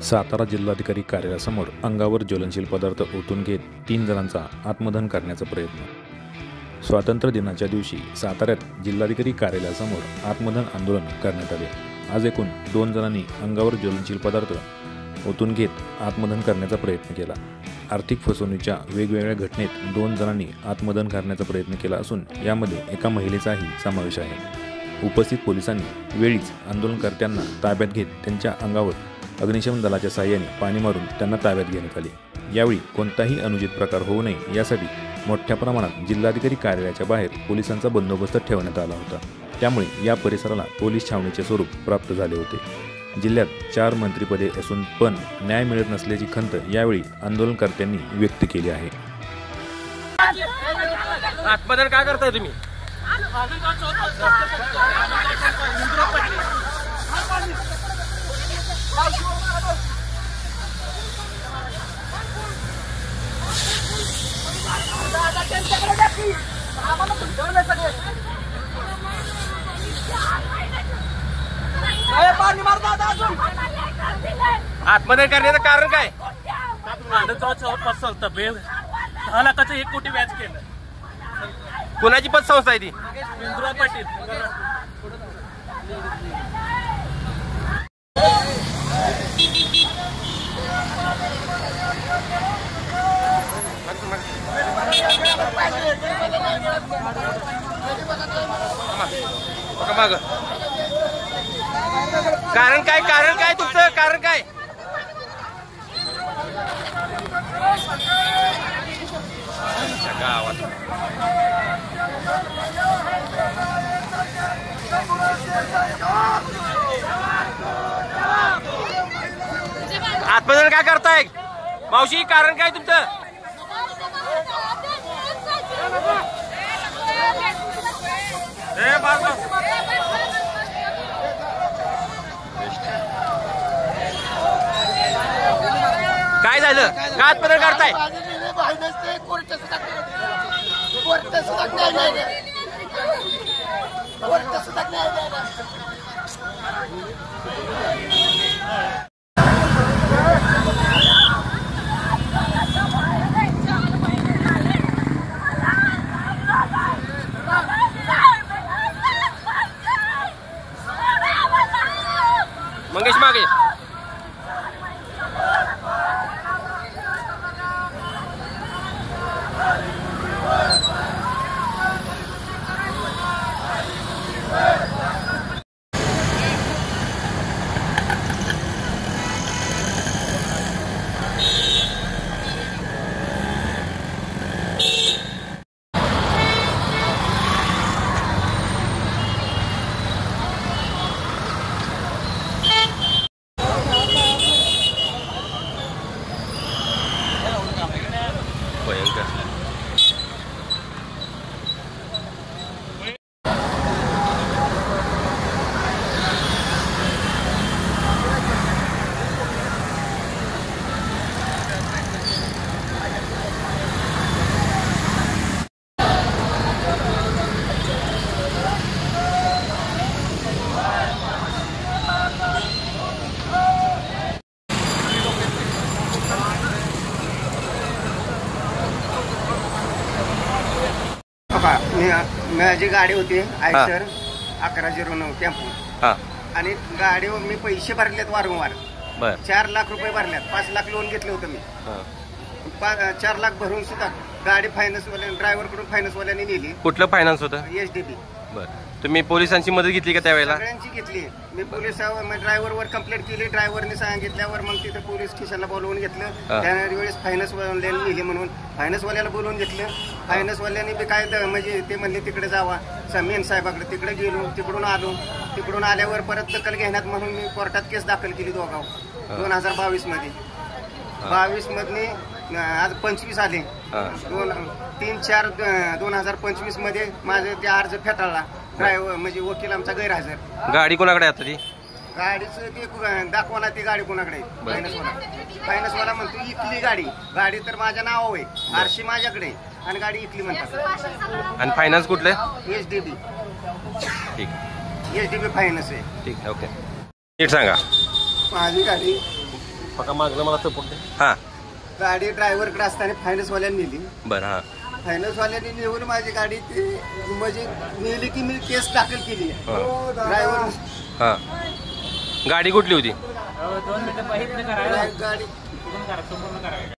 सातारा जिल्हाधिकारी कार्यालयासमोर अंगावर ज्वलनशील पदार्थ ओतून घेत 3 जणांचा आत्मदहन करण्याचा प्रयत्न। स्वातंत्र्य दिनाच्या दिवशी साताऱ्यात जिल्हाधिकारी कार्यालयासमोर आत्मदहन आंदोलन करण्यात आले। आज एकूण 2 जणांनी अंगावर ज्वलनशील पदार्थ ओतून घेत आत्मदहन करण्याचा प्रयत्न केला। आर्थिक फसवणुकीच्या वेगवेगळ्या घटनेत 2 जणांनी आत्मदहन करण्याचा प्रयत्न केला असून यामध्ये एका महिलेचाही समावेश आहे। उपस्थित पोलिसांनी वेळीच आंदोलनकर्त्यांना ताब्यात घेत त्यांच्या अंगावर अग्निशमन दलाच्या साहाय्याने पाणी मारून त्यांना ताब्यात घेण्यात आले। यावेळी कोणताही अनुचित प्रकार होऊ नये यासाठी मोठ्या प्रमाणात जिल्हाधिकारी कार्यालयाच्या बाहेर पोलिसांचा बंदोबस्त ठेवण्यात आला होता। त्यामुळे या परिसराला पोलीस छावणीचे स्वरूप प्राप्त झाले होते। जिल्ह्यात 4 मंत्रिपदे असून पण न्याय मिळत नसल्याची खंत यावेळी आंदोलनकर्त्यांनी व्यक्त केली आहे। आत्मदहन काय करताय तुम्ही? आत्मदहन करण्याचं कारण काय? 10 लाखाचं 1 कोटी व्याज केलं। कोणाची पतसंस्था आहे ती? इंदिरा पाटील। कारण काय? कारण काय तुमचं? कारण काय? गावात आत्मदहन काय करताय? मावशी कारण काय तुमचं? काय झालं? काय आत्मदहन करताय? मंगेश मागे माझी गाडी होती आयशर 1109 टेम्पो आणि गाडीवर मी पैसे भरलेत वारंवार। 4 लाख रुपये भरल्यात। 5 लाख लोन घेतलं होतं मी। 4 लाख भरून सुद्धा गाडी फायनान्स वाल्या ड्रायव्हर कडून फायनान्स वाल्याने नेली। कुठलं फायनान्स होतं? एसडीबी। तुम्ही पोलिसांची मदत घेतली का त्यावेळेला? सगळ्यांची घेतली मी। पोलिसावर ड्रायव्हरवर कंप्लेंट केली। ड्रायव्हरने सांगितल्यावर मग तिथे पोलीस स्टेशनला बोलवून घेतलं। त्यावेळेस फायनान्स वाल्याने नेली म्हणून फायनान्स वाल्याला बोलवून घेतलं। फायनान्स वाल्याने बी काय म्हणजे ते म्हणले तिकडे जावा मेन साहेबाकडे। तिकडे गेलो, तिकडून आलो। तिकडून आल्यावर परत दखल घेण्यात म्हणून मी कोर्टात केस दाखल केली दोघांवर 2022 मध्ये। 22 मधले आज 25 आले। 3/4/2025 मध्ये माझे ते अर्ज फेटाळला। ड्रायव्हर म्हणजे वकील आमचा गैरहजर। गाडी कोणाकडे आता ती? गाडीचं ते दाखवा ती गाडी कोणाकडे? फायनान्सवाला म्हणतो इकली गाडी। गाडी तर माझ्या नावावर आहे, आरशी माझ्याकडे आणि गाडी इकली म्हणतात। आणि फायनान्स कुठले? एसडीबी। ठीक, एसडीबी फायनान्स आहे। ठीक, ओके। नीट सांगा। माझी गाडी बघा मागलं मला सपोर्ट दे. हां गाडी ड्रायव्हरकडे असताना फायनान्सवाल्याने नेली. बरं हां फायनान्सवाल्याने नेऊन माझी गाडी ती म्हणजे नेली की मी केस दाखल केली. ड्रायव्हर हां गाडी कुठली होती? 2 मिनिटं पाहिजे गाडी पूर्ण करा.